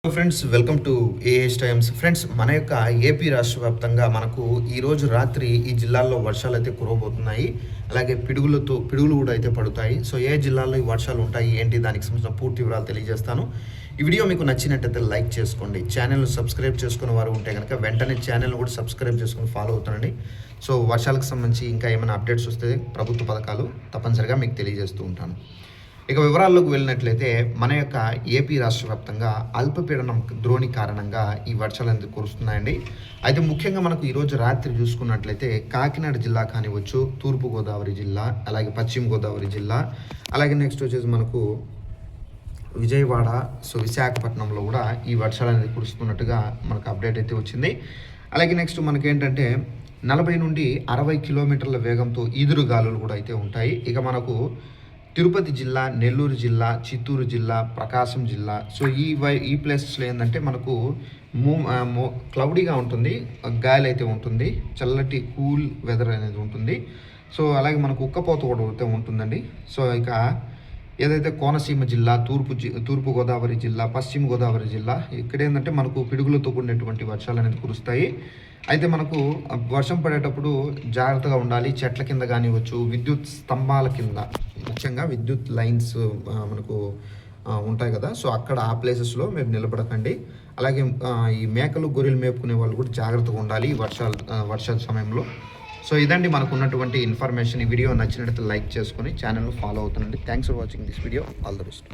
Friends, welcome to AS Times. Friends, మన యొక్క AP రాష్ట్ర వ్యాప్తంగా మనకు ఈరోజు రాత్రి ఈ జిల్లాల్లో వర్షాలు అయితే కురవబోతున్నాయి. అలాగే పిడుగులు కూడా అయితే పడుతాయి. సో ఏ జిల్లాల్లో ఈ వర్షాలు ఉంటాయి ఏంటి, దానికి సంబంధించిన పూర్తి వివరాలు తెలియజేస్తాను. ఈ వీడియో మీకు నచ్చినట్టయితే లైక్ చేసుకోండి. ఛానల్ సబ్స్క్రైబ్ చేసుకున్న వారు ఉంటే కనుక వెంటనే ఛానల్ కూడా సబ్స్క్రైబ్ చేసుకుని ఫాలో అవుతానండి. సో వర్షాలకు సంబంధించి ఇంకా ఏమైనా అప్డేట్స్ వస్తే ప్రభుత్వ పథకాలు తప్పనిసరిగా మీకు తెలియజేస్తూ ఉంటాను. ఇక వివరాల్లోకి వెళ్ళినట్లయితే మన యొక్క ఏపీ రాష్ట్ర వ్యాప్తంగా అల్పపీడనం ద్రోణి కారణంగా ఈ వర్షాలు అనేది కురుస్తున్నాయండి. అయితే ముఖ్యంగా మనకు ఈరోజు రాత్రి చూసుకున్నట్లయితే కాకినాడ జిల్లా కానివచ్చు, తూర్పుగోదావరి జిల్లా, అలాగే పశ్చిమ గోదావరి జిల్లా, అలాగే నెక్స్ట్ వచ్చేసి మనకు విజయవాడ, సో విశాఖపట్నంలో కూడా ఈ వర్షాలు అనేది కురుస్తున్నట్టుగా మనకు అప్డేట్ అయితే వచ్చింది. అలాగే నెక్స్ట్ మనకేంటంటే 40 నుండి 60 కిలోమీటర్ల వేగంతో ఈదురుగాలులు కూడా అయితే ఉంటాయి. ఇక మనకు తిరుపతి జిల్లా, నెల్లూరు జిల్లా, చిత్తూరు జిల్లా, ప్రకాశం జిల్లా, సో ఈ ప్లేసెస్లో ఏంటంటే మనకు క్లౌడీగా ఉంటుంది, గాలి అయితే ఉంటుంది, చల్లటి కూల్ వెదర్ అనేది ఉంటుంది. సో అలాగే మనకు ఉక్కపోత కూడా అయితే ఉంటుందండి. సో ఇక ఏదైతే కోనసీమ జిల్లా, తూర్పు గోదావరి జిల్లా, పశ్చిమ గోదావరి జిల్లా, ఇక్కడ ఏంటంటే మనకు పిడుగులతో కూడినటువంటి వర్షాలు అనేది కురుస్తాయి. అయితే మనకు వర్షం పడేటప్పుడు జాగ్రత్తగా ఉండాలి. చెట్ల కింద కానివచ్చు, విద్యుత్ స్తంభాల కింద, ముఖ్యంగా విద్యుత్ లైన్స్ మనకు ఉంటాయి కదా, సో అక్కడ ఆ ప్లేసెస్లో మీరు నిలబడకండి. అలాగే ఈ మేకలు, గొర్రెలు మేపుకునే వాళ్ళు కూడా జాగ్రత్తగా ఉండాలి వర్షాల సమయంలో. సో ఇదండి మనకు ఉన్నటువంటి ఇన్ఫర్మేషన్. ఈ వీడియో నచ్చినట్లయితే లైక్ చేసుకొని ఛానల్ను ఫాలో అవుతుండండి. Thanks for watching this video. All the best.